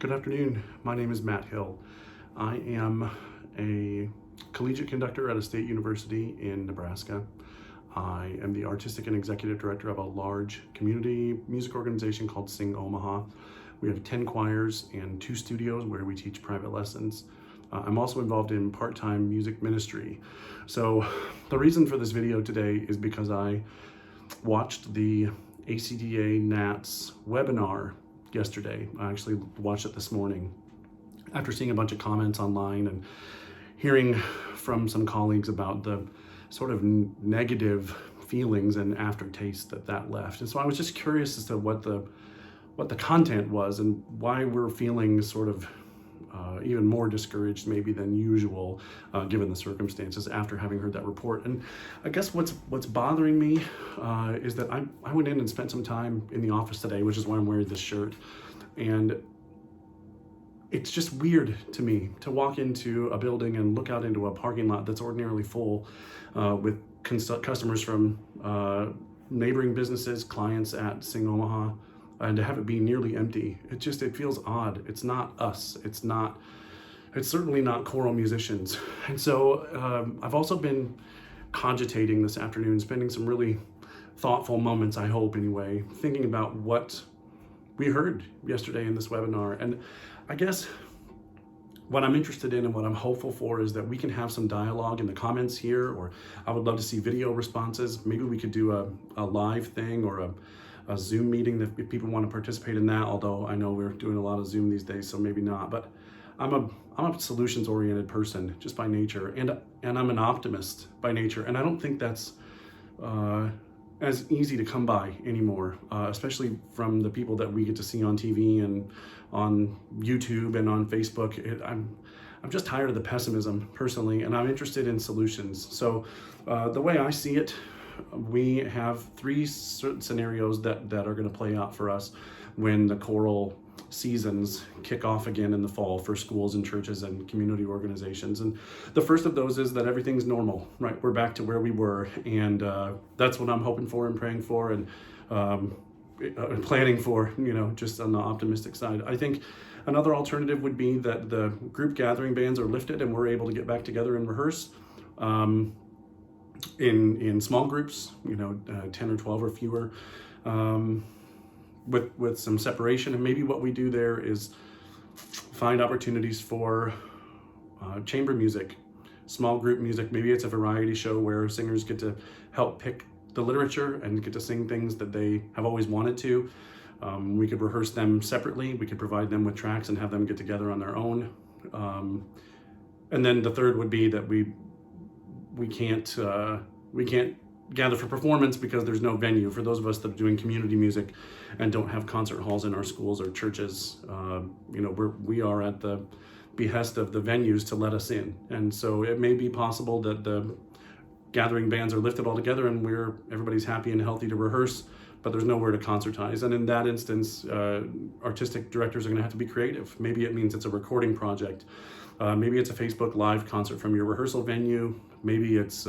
Good afternoon. My name is Matt Hill. I am a collegiate conductor at a state university in Nebraska. I am the artistic and executive director of a large community music organization called Sing Omaha. We have 10 choirs and 2 studios where we teach private lessons. I'm also involved in part-time music ministry. So the reason for this video today is because I watched the ACDA NATS webinar yesterday. I actually watched it this morning after seeing a bunch of comments online and hearing from some colleagues about the sort of negative feelings and aftertaste that left. And so I was just curious as to what the content was and why we're feeling sort of even more discouraged maybe than usual given the circumstances after having heard that report. And I guess what's bothering me is that I went in and spent some time in the office today, which is why I'm wearing this shirt. And it's just weird to me to walk into a building and look out into a parking lot that's ordinarily full with customers from neighboring businesses, clients at Sing Omaha, and to have it be nearly empty. It feels odd. It's not us. It's certainly not choral musicians. And so I've also been cogitating this afternoon, spending some really thoughtful moments, I hope anyway, thinking about what we heard yesterday in this webinar. And I guess what I'm interested in and what I'm hopeful for is that we can have some dialogue in the comments here, or I would love to see video responses. Maybe we could do a live thing or a Zoom meeting if people want to participate in that, although I know we're doing a lot of Zoom these days, so maybe not. But I'm a solutions-oriented person just by nature, and I'm an optimist by nature, and I don't think that's as easy to come by anymore, especially from the people that we get to see on TV and on YouTube and on Facebook. I'm just tired of the pessimism personally, and I'm interested in solutions. So the way I see it, we have 3 certain scenarios that are going to play out for us when the choral seasons kick off again in the fall for schools and churches and community organizations. And the first of those is that everything's normal, right? We're back to where we were, and that's what I'm hoping for and praying for and planning for, just on the optimistic side. I think another alternative would be that the group gathering bans are lifted and we're able to get back together and rehearse in small groups, 10 or 12 or fewer, with some separation. And maybe what we do there is find opportunities for chamber music, small group music. Maybe it's a variety show where singers get to help pick the literature and get to sing things that they have always wanted to. We could rehearse them separately. We could provide them with tracks and have them get together on their own. And then the third would be that we can't gather for performance because there's no venue. For those of us that are doing community music and don't have concert halls in our schools or churches, we are at the behest of the venues to let us in. And so it may be possible that the gathering bands are lifted altogether and everybody's happy and healthy to rehearse, but there's nowhere to concertize. And in that instance, artistic directors are going to have to be creative. Maybe it means it's a recording project. Maybe it's a Facebook Live concert from your rehearsal venue. Maybe it's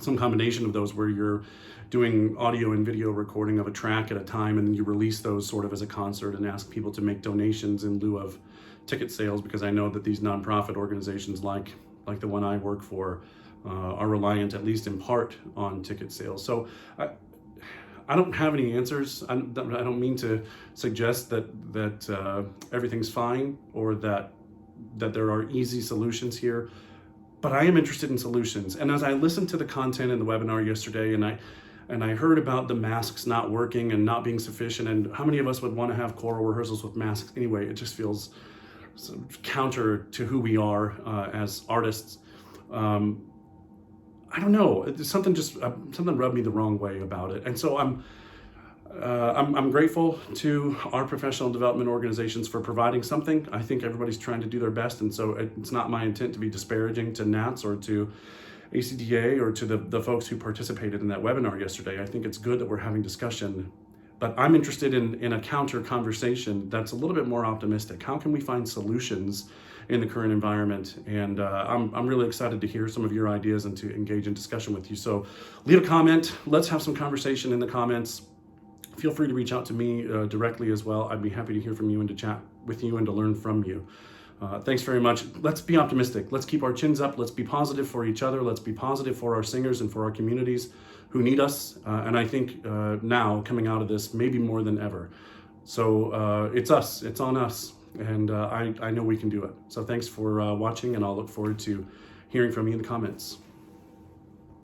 some combination of those where you're doing audio and video recording of a track at a time, and then you release those sort of as a concert and ask people to make donations in lieu of ticket sales, because I know that these nonprofit organizations like the one I work for are reliant, at least in part, on ticket sales. So I don't have any answers. I don't mean to suggest that everything's fine or that there are easy solutions here, but I am interested in solutions. And as I listened to the content in the webinar yesterday, and I heard about the masks not working and not being sufficient, and how many of us would want to have choral rehearsals with masks anyway? It just feels counter to who we are as artists. I don't know. Something rubbed me the wrong way about it, and so I'm grateful to our professional development organizations for providing something. I think everybody's trying to do their best, and so it's not my intent to be disparaging to NATS or to ACDA or to the folks who participated in that webinar yesterday. I think it's good that we're having discussion, but I'm interested in a counter conversation that's a little bit more optimistic. How can we find solutions in the current environment? And I'm really excited to hear some of your ideas and to engage in discussion with you. So leave a comment. Let's have some conversation in the comments. feel free to reach out to me directly as well. I'd be happy to hear from you and to chat with you and to learn from you. Thanks very much. Let's be optimistic. Let's keep our chins up. Let's be positive for each other. Let's be positive for our singers and for our communities who need us. And I think now, coming out of this, maybe more than ever. So it's us. It's on us. And I know we can do it. So thanks for watching, and I'll look forward to hearing from you in the comments.